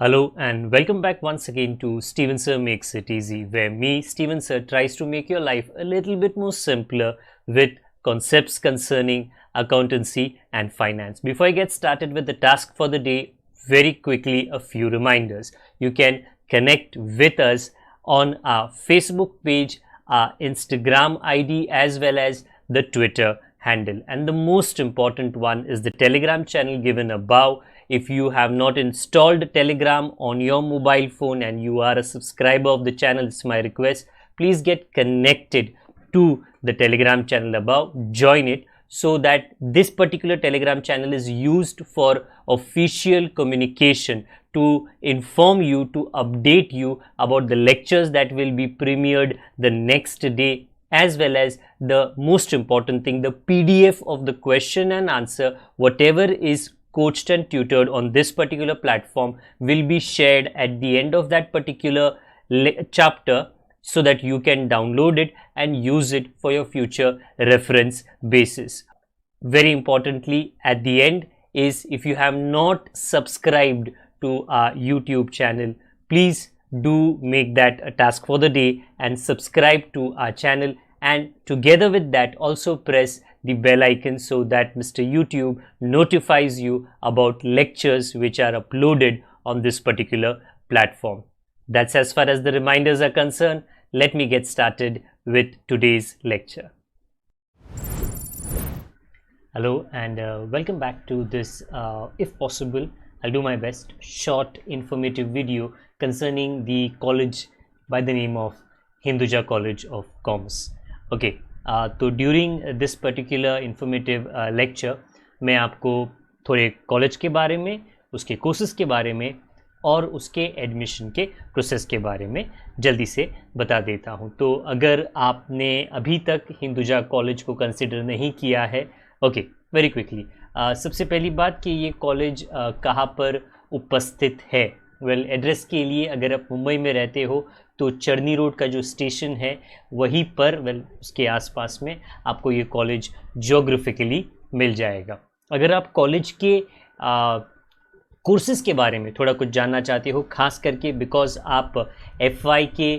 Hello and welcome back once again to Steven Sir Makes It Easy, where me, Steven Sir, tries to make your life a little bit more simpler with concepts concerning accountancy and finance. Before I get started with the task for the day, very quickly a few reminders. You can connect with us on our Facebook page, our Instagram ID, as well as the Twitter handle. And the most important one is the Telegram channel given above. If you have not installed Telegram on your mobile phone and you are a subscriber of the channel, it's my request, please get connected to the Telegram channel above, join it, so that this particular Telegram channel is used for official communication to inform you, to update you about the lectures that will be premiered the next day, as well as the most important thing, the PDF of the question and answer, whatever is coached and tutored on this particular platform will be shared at the end of that particular chapter, so that you can download it and use it for your future reference basis. Very importantly, at the end is, if you have not subscribed to our YouTube channel, please do make that a task for the day and subscribe to our channel, and together with that also press the bell icon so that Mr. YouTube notifies you about lectures which are uploaded on this particular platform. That's as far as the reminders are concerned. Let me get started with today's lecture. Hello and welcome back to this, if possible, I'll do my best, short informative video concerning the college by the name of Hinduja College of Commerce. Okay. तो during this particular informative lecture मैं आपको थोड़े college के बारे में, उसके courses के बारे में और उसके एडमिशन के प्रोसेस के बारे में जल्दी से बता देता हूं। तो अगर आपने अभी तक हिंदुजा कॉलेज को कंसिडर नहीं किया है, ओके, वेरी क्विकली, सबसे पहली बात कि ये कॉलेज कहाँ पर उपस्थित है। वेल, एड्रेस के लिए अगर आप मुंबई में रहते हो तो चरनी रोड का जो स्टेशन है वहीं पर, उसके आसपास में आपको ये कॉलेज ज्योग्राफिकली मिल जाएगा। अगर आप कॉलेज के कोर्सेज़ के बारे में थोड़ा कुछ जानना चाहते हो, खास करके बिकॉज आप FY के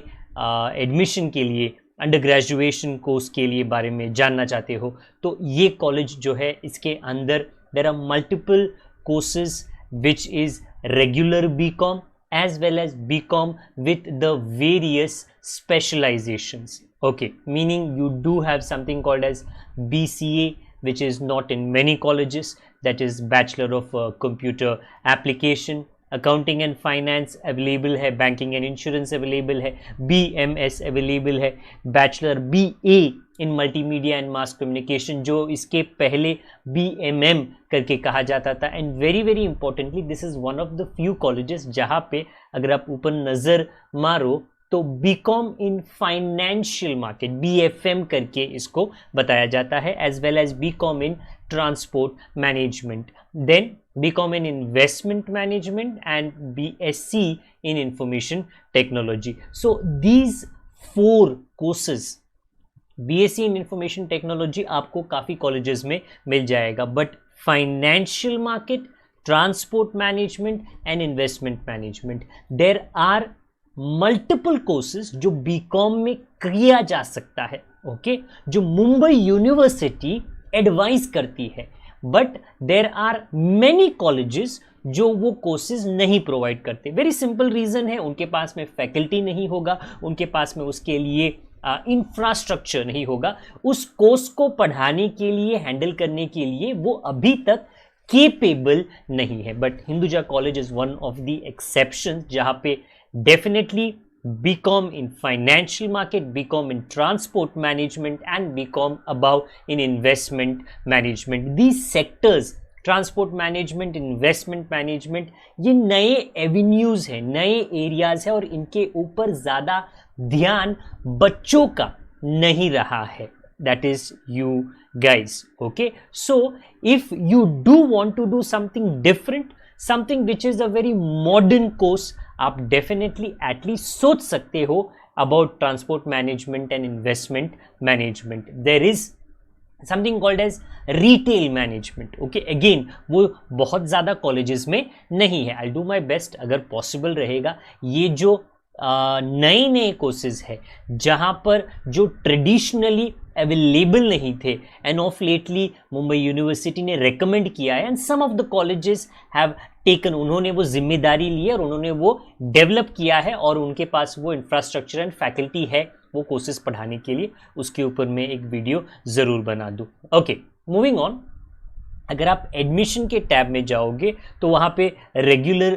एडमिशन के लिए, अंडर ग्रेजुएशन कोर्स के लिए बारे में जानना चाहते हो, तो ये कॉलेज जो है, इसके अंदर there are multiple courses which is regular BCom as well as BCom with the various specializations. Okay, meaning you do have something called as BCA, which is not in many colleges, that is Bachelor of Computer Application. Accounting and finance available है, banking and insurance available है, BMS available है, bachelor BA in multimedia and mass communication, जो इसके पहले BMM करके कहा जाता था। And very very importantly, this is one of the few colleges जहाँ पे अगर आप ऊपर नज़र मारो तो BCom in financial market, BFM करके इसको बताया जाता है, as well as BCom in transport management, then BCom in investment management and BSc in information technology. So these 4 courses, BSc in information technology आपको काफ़ी colleges में मिल जाएगा, but financial market, transport management and investment management, there are multiple courses जो BCom में किया जा सकता है, okay? जो मुंबई यूनिवर्सिटी एडवाइस करती है, but there are many colleges जो वो कोर्सेज नहीं प्रोवाइड करते। वेरी सिंपल रीज़न है, उनके पास में फैकल्टी नहीं होगा, उनके पास में उसके लिए इंफ्रास्ट्रक्चर नहीं होगा, उस कोर्स को पढ़ाने के लिए, हैंडल करने के लिए वो अभी तक केपेबल नहीं है। But Hinduja college is one of the exception जहाँ पे definitely BCom in financial market, BCom in transport management and BCom above in investment management. These sectors, transport management, investment management, ये नए avenues हैं, नए areas हैं और इनके ऊपर ज़्यादा ध्यान बच्चों का नहीं रहा है. That is you guys. Okay, so if you do want to do something different, something which is a very modern course, आप डेफिनेटली एटलीस्ट सोच सकते हो about transport management and investment management. There is something called as retail management. Okay, again वो बहुत ज़्यादा colleges में नहीं है। आई डू माई बेस्ट, अगर पॉसिबल रहेगा ये जो नए नए कोर्सेज है जहाँ पर जो ट्रेडिशनली अवेलेबल नहीं थे, and of lately Mumbai university ने रेकमेंड किया है, and some of the colleges have taken, उन्होंने वो जिम्मेदारी ली और उन्होंने वो डेवलप किया है और उनके पास वो इंफ्रास्ट्रक्चर एंड फैकल्टी है वो कोर्सेज पढ़ाने के लिए। उसके ऊपर मैं एक वीडियो ज़रूर बना दूँ। ओके, मूविंग ऑन, अगर आप एडमिशन के टैब में जाओगे तो वहाँ पे रेगुलर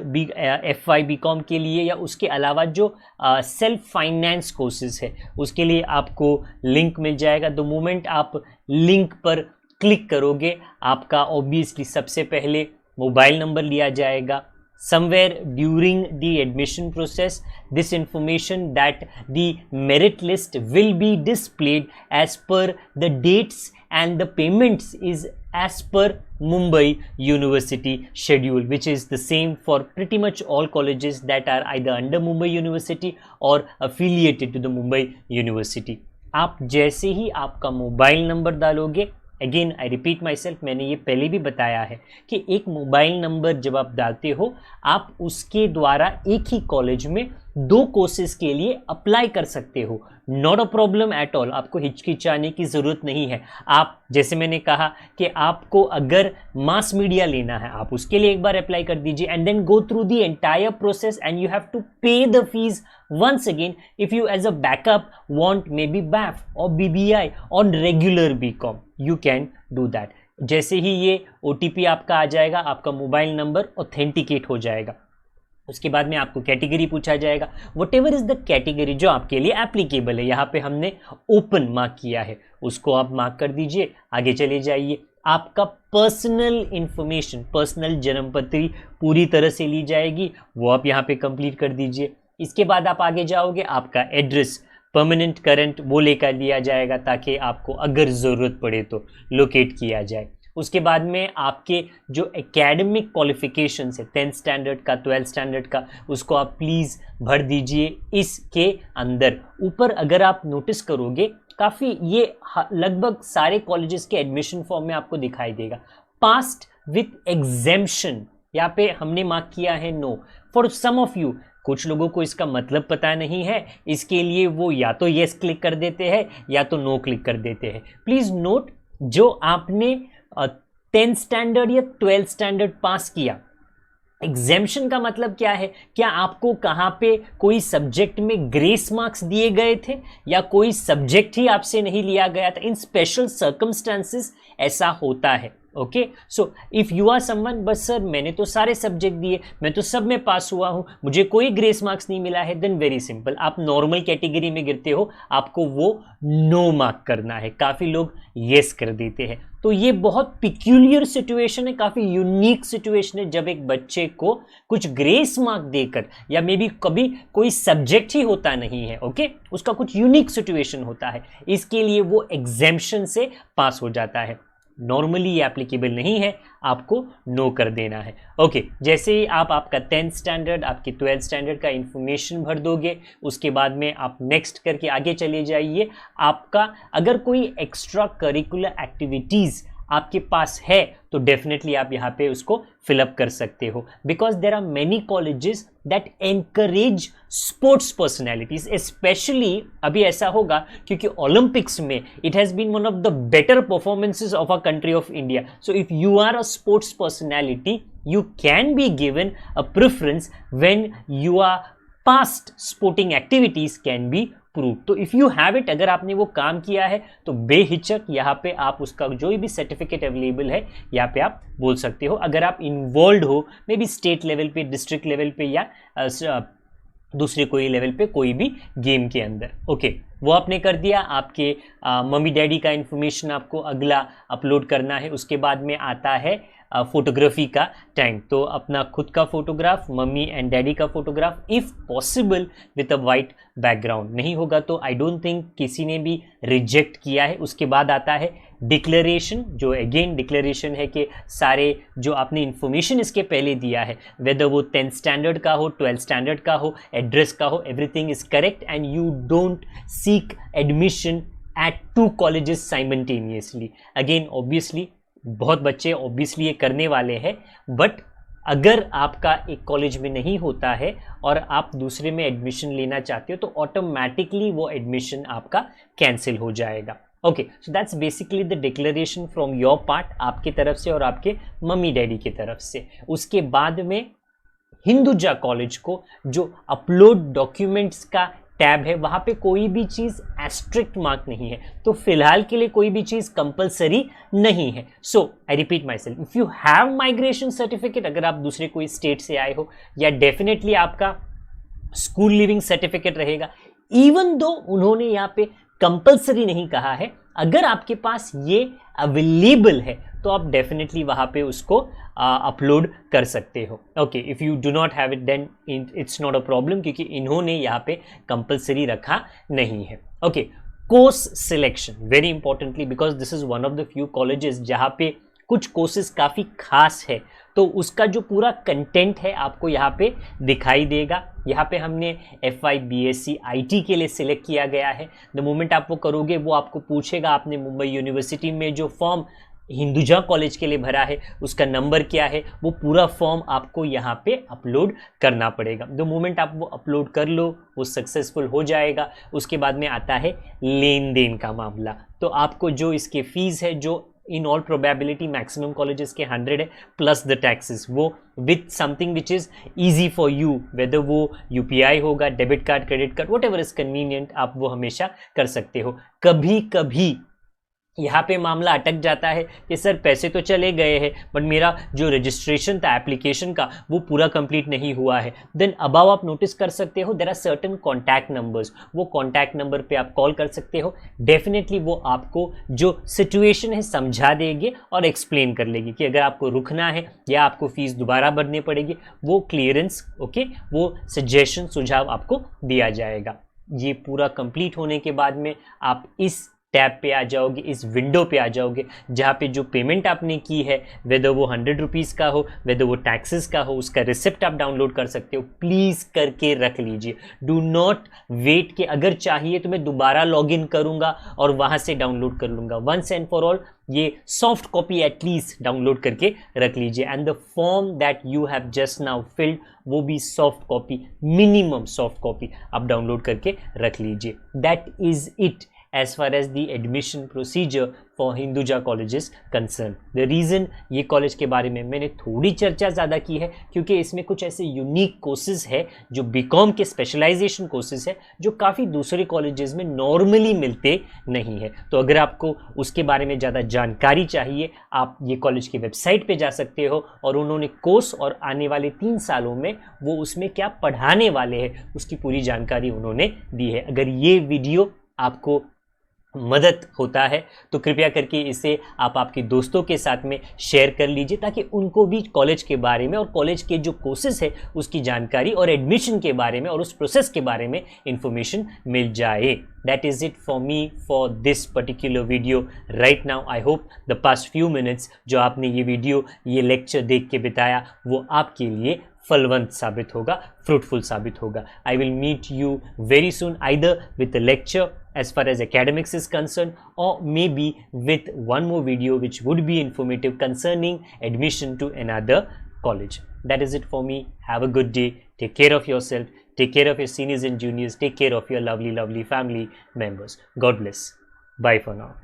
FY BCom के लिए या उसके अलावा जो सेल्फ फाइनेंस कोर्सेज है उसके लिए आपको लिंक मिल जाएगा। द मोमेंट आप लिंक पर क्लिक करोगे आपका ऑब्वियसली सबसे पहले मोबाइल नंबर लिया जाएगा। Somewhere during the admission process, this information that the merit list will be displayed as per the dates and the payments is as per Mumbai University schedule, which is the same for pretty much all colleges that are either under Mumbai University or affiliated to the Mumbai University. आप जैसे ही आपका mobile number डालोगे, again I repeat my self, मैंने ये पहले भी बताया है कि एक मोबाइल नंबर जब आप डालते हो आप उसके द्वारा एक ही कॉलेज में 2 कोर्सेज के लिए अप्लाई कर सकते हो। Not a problem at all, आपको हिचकिचाने की ज़रूरत नहीं है। आप जैसे मैंने कहा कि आपको अगर मास मीडिया लेना है आप उसके लिए एक बार अप्लाई कर दीजिए, and then go through the entire process and you have to pay the fees once again if you as a backup want maybe BAF or BBI or regular BCom, you can do that। जैसे ही ये OTP आपका आ जाएगा आपका mobile number authenticate हो जाएगा। उसके बाद में आपको कैटेगरी पूछा जाएगा, what ever is the category जो आपके लिए एप्लीकेबल है। यहाँ पे हमने ओपन मार्क किया है, उसको आप मार्क कर दीजिए, आगे चले जाइए। आपका पर्सनल इंफॉर्मेशन, पर्सनल जन्मपत्री पूरी तरह से ली जाएगी, वो आप यहाँ पे कंप्लीट कर दीजिए। इसके बाद आप आगे जाओगे, आपका एड्रेस परमानेंट करंट वो लेकर दिया जाएगा ताकि आपको अगर ज़रूरत पड़े तो लोकेट किया जाए। उसके बाद में आपके जो एकेडमिक क्वालिफिकेशंस है 10th स्टैंडर्ड का 12th स्टैंडर्ड का, उसको आप प्लीज़ भर दीजिए इसके अंदर। ऊपर अगर आप नोटिस करोगे काफ़ी ये लगभग सारे कॉलेजेस के एडमिशन फॉर्म में आपको दिखाई देगा, पास्ट विथ एग्जेम्पशन, यहाँ पे हमने मार्क किया है no. For some of you, कुछ लोगों को इसका मतलब पता नहीं है, इसके लिए वो या तो येस क्लिक कर देते हैं या तो नो क्लिक कर देते हैं। प्लीज़ नोट, जो आपने 10th स्टैंडर्ड या 12th स्टैंडर्ड पास किया, एग्जेम्पशन का मतलब क्या है? क्या आपको कहाँ पे कोई सब्जेक्ट में ग्रेस मार्क्स दिए गए थे या कोई सब्जेक्ट ही आपसे नहीं लिया गया था? इन स्पेशल सर्कमस्टांसेस ऐसा होता है। Okay, so if you are someone, बस सर मैंने तो सारे सब्जेक्ट दिए, मैं तो सब में पास हुआ हूँ, मुझे कोई ग्रेस मार्क्स नहीं मिला है, देन वेरी सिंपल, आप नॉर्मल कैटेगरी में गिरते हो, आपको वो नो मार्क करना है। काफ़ी लोग येस कर देते हैं, तो ये बहुत पिक्यूलियर सिचुएशन है, काफ़ी यूनिक सिचुएशन है जब एक बच्चे को कुछ ग्रेस मार्क देकर, या मे बी कभी कोई सब्जेक्ट ही होता नहीं है, ओके, उसका कुछ यूनिक सिचुएशन होता है, इसके लिए वो एग्जेम्पशन से पास हो जाता है। नॉर्मली ये एप्लीकेबल नहीं है, आपको नो कर देना है। ओके, जैसे ही आप आपका 10th स्टैंडर्ड, आपके 12th स्टैंडर्ड का इंफॉर्मेशन भर दोगे, उसके बाद में आप नेक्स्ट करके आगे चले जाइए। आपका अगर कोई एक्स्ट्रा करिकुलर एक्टिविटीज़ आपके पास है तो डेफिनेटली आप यहाँ पे उसको फिलअप कर सकते हो, because there are many colleges that encourage sports personalities. Specially अभी ऐसा होगा क्योंकि ओलंपिक्स में it has been one of the better performances of a country of India. So if you are a sports personality, you can be given a preference when your past sporting activities can be proved। तो if you have it, अगर आपने वो काम किया है तो बेहिचक यहाँ पे आप उसका जो भी सर्टिफिकेट अवेलेबल है यहाँ पे आप बोल सकते हो। अगर आप इन्वॉल्व हो मे बी स्टेट लेवल पे, डिस्ट्रिक्ट लेवल पे या दूसरे कोई लेवल पे कोई भी गेम के अंदर, ओके, वो आपने कर दिया। आपके मम्मी डैडी का इन्फॉर्मेशन आपको अगला अपलोड करना है। उसके बाद में आता है फोटोग्राफी का टाइम, तो अपना खुद का फोटोग्राफ, मम्मी एंड डैडी का photograph, if possible with a white background. नहीं होगा तो आई डोंट थिंक किसी ने भी रिजेक्ट किया है। उसके बाद आता है डिक्लेरेशन, जो अगेन डिक्लेरेशन है कि सारे जो आपने इन्फॉर्मेशन इसके पहले दिया है, वेदर वो 10th स्टैंडर्ड का हो, 12th स्टैंडर्ड का हो, एड्रेस का हो, everything is correct and you don't seek admission at 2 colleges simultaneously. Again obviously बहुत बच्चे ऑब्वियसली ये करने वाले हैं, बट अगर आपका एक कॉलेज में नहीं होता है और आप दूसरे में एडमिशन लेना चाहते हो तो ऑटोमेटिकली वो एडमिशन आपका कैंसिल हो जाएगा. Okay, so that's basically the declaration from your part, आपके तरफ से और आपके मम्मी डैडी की तरफ से. उसके बाद में हिंदुजा कॉलेज को जो अपलोड डॉक्यूमेंट्स का टैब है वहां पे कोई भी चीज एस्ट्रिक्ट मार्क नहीं है, तो फिलहाल के लिए कोई भी चीज कंपलसरी नहीं है. So I repeat myself, if you have migration certificate, अगर आप दूसरे कोई स्टेट से आए हो, या डेफिनेटली आपका स्कूल लिविंग सर्टिफिकेट रहेगा, इवन दो उन्होंने यहाँ पे कंपलसरी नहीं कहा है, अगर आपके पास ये अवेलेबल है तो आप डेफिनेटली वहां पे उसको अपलोड कर सकते हो. Okay, if you do not have it then it's not a problem, क्योंकि इन्होंने यहाँ पे कंपलसरी रखा नहीं है. Okay, course selection very importantly, because this is one of the few colleges जहाँ पे कुछ कोर्सेज काफ़ी खास है, तो उसका जो पूरा कंटेंट है आपको यहाँ पे दिखाई देगा. यहाँ पे हमने FY BSc IT के लिए सिलेक्ट किया गया है. द मोमेंट आप वो करोगे वो आपको पूछेगा आपने मुंबई यूनिवर्सिटी में जो फॉर्म हिंदुजा कॉलेज के लिए भरा है उसका नंबर क्या है, वो पूरा फॉर्म आपको यहाँ पे अपलोड करना पड़ेगा. द मोमेंट आप वो अपलोड कर लो वो सक्सेसफुल हो जाएगा. उसके बाद में आता है लेन देन का मामला. तो आपको जो इसके फीस है, जो in all probability maximum colleges के 100 है प्लस द टैक्सेस, वो with something which is easy for you, whether वो UPI होगा, debit card, credit card, whatever is convenient, आप वो हमेशा कर सकते हो. कभी कभी यहाँ पे मामला अटक जाता है कि सर पैसे तो चले गए हैं बट मेरा जो रजिस्ट्रेशन था एप्लीकेशन का वो पूरा कंप्लीट नहीं हुआ है. देन अबाव आप नोटिस कर सकते हो there are certain contact numbers, वो कॉन्टैक्ट नंबर पे आप कॉल कर सकते हो. डेफिनेटली वो आपको जो सिचुएशन है समझा देंगे और एक्सप्लेन कर लेगी कि अगर आपको रुकना है या आपको फीस दोबारा भरनी पड़ेगी, वो क्लियरेंस ओके, वो सजेशन सुझाव आपको दिया जाएगा. ये पूरा कंप्लीट होने के बाद में आप इस टैब पे आ जाओगे, इस विंडो पे आ जाओगे जहाँ पे जो पेमेंट आपने की है, वेदर वो 100 रुपीज़ का हो, वेदर वो टैक्सेस का हो, उसका रिसिप्ट आप डाउनलोड कर सकते हो. प्लीज़ करके रख लीजिए, डू नॉट वेट कि अगर चाहिए तो मैं दोबारा लॉगिन करूँगा और वहाँ से डाउनलोड कर लूँगा. वंस एंड फॉर ऑल ये सॉफ्ट कॉपी एटलीस्ट डाउनलोड करके रख लीजिए. And the form that you have just now field, वो भी soft copy, minimum soft copy आप डाउनलोड करके रख लीजिए. That is it as far as the admission procedure for Hinduja college is concerned. The reason ये college के बारे में मैंने थोड़ी चर्चा ज़्यादा की है क्योंकि इसमें कुछ ऐसे यूनिक कोर्सेज है जो बीकॉम के स्पेशलाइजेशन कोर्सेज है जो काफ़ी दूसरे कॉलेजेस में नॉर्मली मिलते नहीं है. तो अगर आपको उसके बारे में ज़्यादा जानकारी चाहिए, आप ये कॉलेज की वेबसाइट पे जा सकते हो और उन्होंने कोर्स और आने वाले 3 सालों में वो उसमें क्या पढ़ाने वाले हैं उसकी पूरी जानकारी उन्होंने दी है. अगर ये वीडियो आपको मदद होता है तो कृपया करके इसे आप आपके दोस्तों के साथ में शेयर कर लीजिए ताकि उनको भी कॉलेज के बारे में और कॉलेज के जो कोर्सेज है उसकी जानकारी और एडमिशन के बारे में और उस प्रोसेस के बारे में इंफॉर्मेशन मिल जाए. That is it for me for this particular video right now. I hope the past few minutes जो आपने ये वीडियो ये लेक्चर देख के बिताया वो आपके लिए फलवंत साबित होगा, फ्रूटफुल साबित होगा. I will meet you very soon either with a lecture as far as academics is concerned or maybe with one more video which would be informative concerning admission to another college. That is it for me. Have a good day. Take care of yourself. Take care of your seniors and juniors. Take care of your lovely, lovely family members. God bless. Bye for now.